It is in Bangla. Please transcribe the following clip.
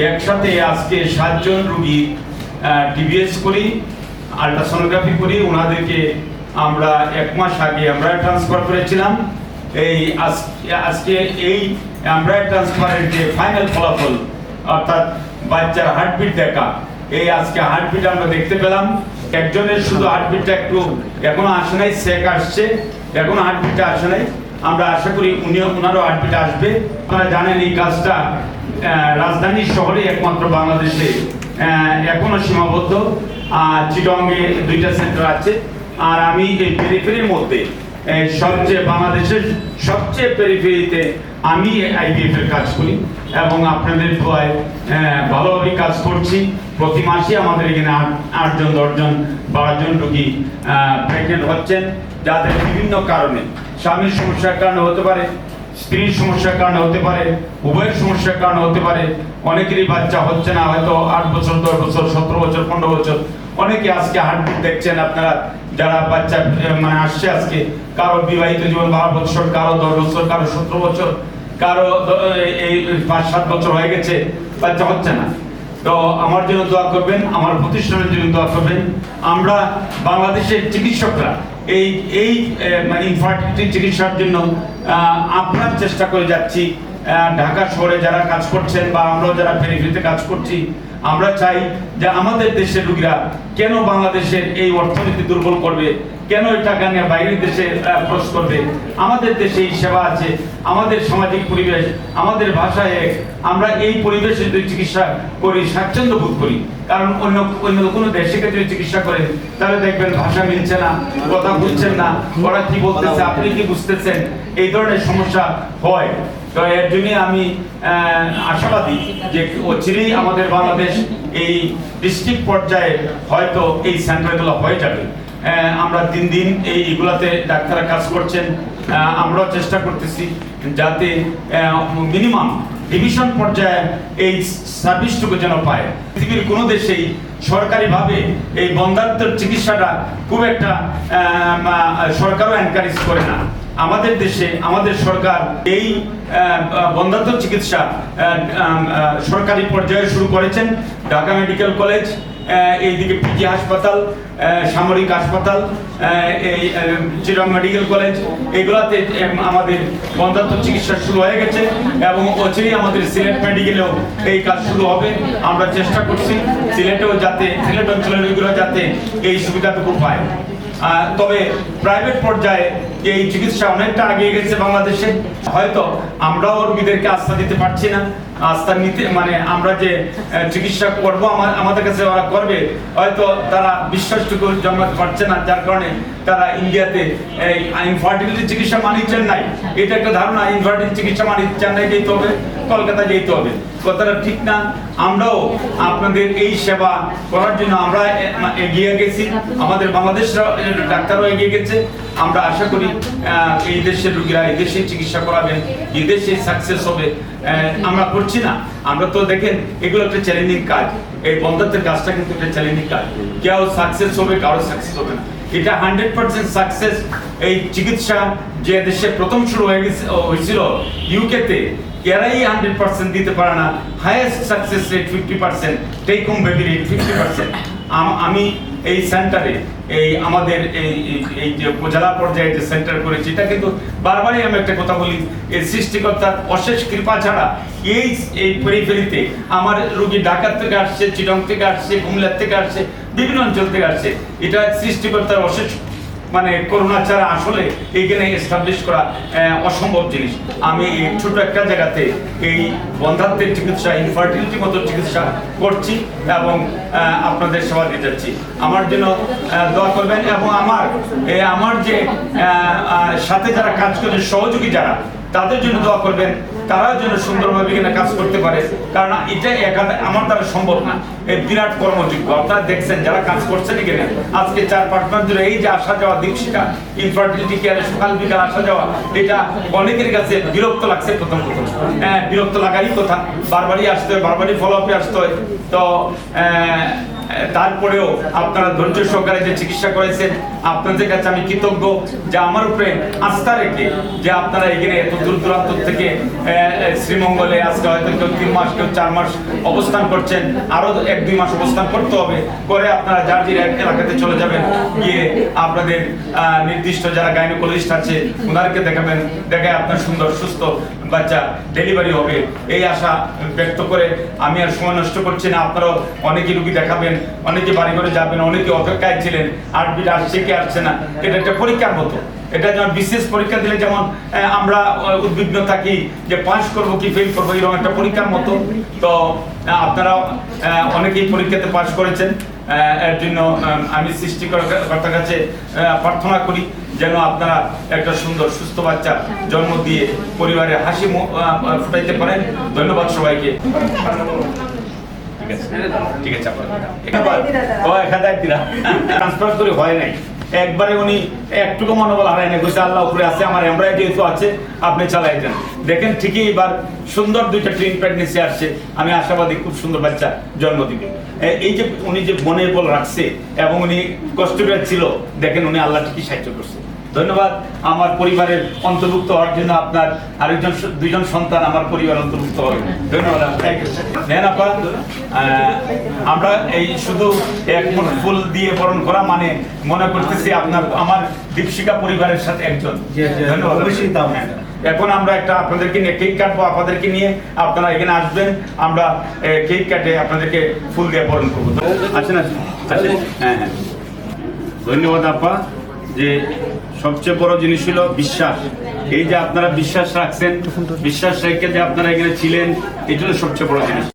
একসাথে আজকে 7 জন রোগী টিবিএস করি, আল্ট্রাসোনোগ্রাফি করি। ওনাদেরকে আমরা 1 মাস আগে আমরা ট্রান্সফার করেছিলাম। এই আজকে এই আমরা ট্রান্সফারের যে ফাইনাল ফলাফল অর্থাৎ বাচ্চার হার্টবিট দেখা, এই আজকে হার্টবিট আমরা দেখতে পেলাম। একজনের শুধু হার্টবিটটা একটু এখনো আসে নাই, সেক আসছে, এখনো হার্টবিটটা আসে নাই। আমরা আশা করি ওনারও হার্টবিট আসবে। আপনারা জানেন এই কাজটা রাজধানী শহরে একমাত্র বাংলাদেশে এখনো সীমাবদ্ধ। চিটংয়ে 2টা সেন্টার আছে, আর আমি এই পেরিফেরির মধ্যে সবচেয়ে বাংলাদেশের সবচেয়ে পেরিফেরিতে আমি আইভিএফ এর কাজ করি এবং আপনাদের দোয়ায় ভালোভাবে কাজ করছি। প্রতি মাসে আমাদের এখানে 8 জন 10 জন 12 জন রোগী প্রেগনেন্ট হচ্ছেন, যাদের বিভিন্ন কারণে, স্বামীর সমস্যার কারণে হতে পারে, স্ত্রীর সমস্যার কারণে হতে পারে, উভয়ের সমস্যার কারণে হতে পারে। অনেকেরই বাচ্চা হচ্ছে না, হয়তো 8 বছর 10 বছর 17 বছর 15 বছর। অনেকে আজকে হার্টবিট দেখছেন আপনারা, যারা বাচ্চা মানে আসছে আজকে, কারো বিবাহিত জীবন 12 বছর, কারো 10 বছর, কারো 17 বছর, কারো এই 5-7 বছর হয়ে গেছে, বাচ্চা হচ্ছে না। তো আমার জন্য দোয়া করবেন, আমার প্রতিষ্ঠানের জন্য দোয়া করবেন। আমরা বাংলাদেশের চিকিৎসকরা এই ইনফার্টিলিটি চিকিৎসার জন্য আপনার চেষ্টা করে যাচ্ছি। ঢাকা শহরে যারা কাজ করছেন বা আমরাও যারা পেরিফেরিতে কাজ করছি, আমরা চাই যে আমাদের দেশের রোগীরা কেন বাংলাদেশের এই অর্থনীতি দুর্বল করবে, কেন এই টাকা নিয়ে বাইরের দেশে খরচ করবে। আমাদের দেশে এই সেবা আছে, আমাদের সামাজিক পরিবেশ, আমাদের ভাষায় এক। আমরা এই পরিবেশে যদি চিকিৎসা করি স্বাচ্ছন্দ্য বোধ করি। কারণ অন্য কোনো দেশে যদি চিকিৎসা করেন তাহলে দেখবেন ভাষা মিলছে না, কথা বুঝছেন না, ওরা কি বলতেছে আপনি কি বুঝতেছেন, এই ধরনের সমস্যা হয়। তো এর জন্য আমি আশাবাদী যে অচিরেই আমাদের বাংলাদেশ এই ডিস্ট্রিক্ট পর্যায়ে হয়তো এই সেন্টারগুলো হয়ে যাবে। আমরা দিন দিন এইগুলাতে ডাক্তাররা কাজ করছেন, আমরাও চেষ্টা করতেছি যাতে মিনিমাম ডিভিশন পর্যায়ে এই সার্ভিসটুকু যেন পায়। পৃথিবীর কোনো দেশেই সরকারিভাবে এই বন্ধ্যাত্বের চিকিৎসাটা খুব একটা সরকারও এনকারেজ করে না। আমাদের দেশে আমাদের সরকার এই বন্ধ্যাত্ব চিকিৎসা সরকারি পর্যায়ে শুরু করেছেন। ঢাকা মেডিকেল কলেজ, এইদিকে পিজি হাসপাতাল, সামরিক হাসপাতাল, এই চিটং মেডিকেল কলেজ, এগুলাতে আমাদের বন্ধ্যাত্ব চিকিৎসা শুরু হয়ে গেছে এবং অচিরেই আমাদের সিলেট মেডিকেলেও এই কাজ শুরু হবে। আমরা চেষ্টা করছি সিলেটেও যাতে, সিলেট অঞ্চলের রোগীরা যাতে এই সুবিধাটুকু পায়। তবে প্রাইভেট পর্যায়ে এই চিকিৎসা অনেকটা এগিয়ে গেছে বাংলাদেশে। হয়তো আমরাও রোগীদেরকে আস্থা দিতে পারছি না, আস্থা নিতে মানে আমরা যে চিকিৎসা করব আমাদের কাছে ওরা করবে, হয়তো তারা বিশ্বাসটুকু জন্মাতে পারছে না, যার কারণে তারা ইন্ডিয়াতে এই ইনফার্টিলিটি চিকিৎসা মানিয়েছেন নাই। এটা একটা ধারণা, ইনফার্টিলিটি চিকিৎসা চেন্নাই যেতে হবে, কলকাতা যেতে হবে। কথাটা ঠিক না। আমরাও আপনাদের এই সেবা করার জন্য আমরা এগিয়ে গেছি, আমাদের বাংলাদেশের ডাক্তারও এগিয়ে গেছে। আমরা আশা করি এই দেশের রোগীরা এই দেশে চিকিৎসা করাবেন, এই দেশে সাকসেস হবে। আমরা করছি না, আমরা তো দেখেন এগুলো একটা চ্যালেঞ্জিং কাজ। এই বন্ধ্যাত্বের কাজটা কিন্তু একটা চ্যালেঞ্জিং কাজ। কেউ সাকসেস হবে, কারো সাকসেস হবে না। এটা 100% সাকসেস। এই চিকিৎসা যে দেশে প্রথম শুরু হয়েছিল ইউকেতে, এরাই 100% দিতে পারে না। Highest success rate 50%, take home baby rate 50%। আমি এই সেন্টারে এই আমাদের এই যে উপজেলা পর্যায়ে যে সেন্টার করেছি, এটা কিন্তু বারবারই আমি একটা কথা বলি, এই সৃষ্টিকর্তার অশেষ কৃপা ছাড়া এই পেরিফেরিতে আমার রোগী ঢাকা থেকে আসছে, চিটং থেকে আসছে, কুমিল্লা থেকে আসছে, বিভিন্ন অঞ্চল থেকে আসছে। এটা সৃষ্টিকর্তার অশেষ মানে করোনা ছাড়া আসলে এইখানে এস্টাবলিশ করা অসম্ভব জিনিস। আমি এই ছোট একটা জায়গাতে এই বন্ধ্যাত্বের চিকিৎসা, ইনফার্টিলিটি মতো চিকিৎসা করছি এবং আপনাদের সেবা দিয়ে যাচ্ছি। আমার জন্য দোয়া করবেন এবং আমার যে সাথে যারা কাজ করে সহযোগী যারা, তাদের জন্য দোয়া করবেন, তারা যেন সুন্দরভাবে এখানে কাজ করতে পারে। কারণ এটা আমার দ্বারা সম্ভব না। এই বিরাট কর্মযোগ্য আপনারা দেখছেন যারা কাজ করছেন এখানে আজকে 4-5 মাস ধরে, এই যে আসা যাওয়া, দীপশিখা ইনফার্টিলিটি কেয়ারে সকাল বিকাল আসা যাওয়া, এটা অনেকের কাছে বিরক্ত লাগছে প্রথম। বিরক্ত লাগারই কথা, বারবারই আসতে হয়, বারবারই ফলো আপে আসতে হয়। তো তারপরেও আপনারা ধৈর্য সহকারে যে চিকিৎসা করেছেন, আপনাদের কাছে আমি কৃতজ্ঞ যে আমার উপরে আস্থা রেখে যে আপনারা এখানে এত দূর দূরান্ত থেকে শ্রীমঙ্গলে আজকে হয়তো কেউ 3 মাস কেউ 4 মাস অবস্থান করছেন, আরো 1-2 মাস অবস্থান করতে হবে, করে আপনারা যার যে এলাকাতে চলে যাবেন, গিয়ে আপনাদের নির্দিষ্ট যারা গাইনোকোলজিস্ট আছে ওনাদেরকে দেখাবেন, দেখায় আপনার সুন্দর সুস্থ বাচ্চা ডেলিভারি হবে এই আশা ব্যক্ত করে আমি আর সময় নষ্ট করছি না। আপনারাও অনেকে রুগী দেখাবেন, অনেকে বাড়ি ঘরে যাবেন, অনেকে অপেক্ষায় ছিলেন হার্টবিট আসছে কি আসছে না, এটা একটা পরীক্ষার মতো। এটা যেমন বিশেষ পরীক্ষা দিলে যেমন আমরা উদ্বিগ্ন থাকি যে পাস করবো কি ফেল করবো, এরকম একটা পরীক্ষার মতো। তো আপনারা অনেকেই পরীক্ষাতে পাস করেছেন, এর জন্য আমি সৃষ্টিকর্তার কাছে প্রার্থনা করি যেন আপনারা একটা সুন্দর সুস্থ বাচ্চা জন্ম দিয়ে পরিবারে হাসি ফুটাইতে পারেন। ধন্যবাদ সবাইকে। ঠিক আছে ট্রান্সফার করে হয় নাই, একবারে উনি একটুকু মনোবল হারায় না, বলছে আল্লাহ উপরে আছে, আমার এমব্রয়ডারি যেহেতু আছে আপনি চালাই দেন। দেখেন ঠিকই এবার সুন্দর 2টা ট্রিন প্রেগনেন্সি আসছে, আমি আশাবাদী খুব সুন্দর বাচ্চা জন্ম দিবে। এই যে উনি যে মনে বল রাখছে এবং উনি কষ্ট ছিল, দেখেন উনি আল্লাহ ঠিকই সাহায্য করছে। ধন্যবাদ। আমার পরিবারের অন্তর্ভুক্ত হওয়ার জন্য আপনার আরেকজন 2জন সন্তান আমার পরিবার অন্তর্ভুক্ত হবে। ধন্যবাদ। আমরা এই শুধু এক মন ফুল দিয়ে বরণ করা মানে মনে করতেছি আপনার আমার দীপশিকা পরিবারের সাথে একজন। ধন্যবাদ। এখন আমরা একটা আপনাদেরকে নিয়ে কেক কাটবো, আপনাদেরকে নিয়ে আপনারা এখানে আসবেন, আমরা কেক কাটে আপনাদেরকে ফুল দিয়ে বরণ করবো। আসেন আসেন আসেন। হ্যাঁ হ্যাঁ, ধন্যবাদ আপা। যে সবচেয়ে বড় জিনিস হলো বিশ্বাস। এই যে আপনারা বিশ্বাস রাখছেন, বিশ্বাস রেখে যে আপনারা এখানে ছিলেন, এটাই সবচেয়ে বড় জিনিস।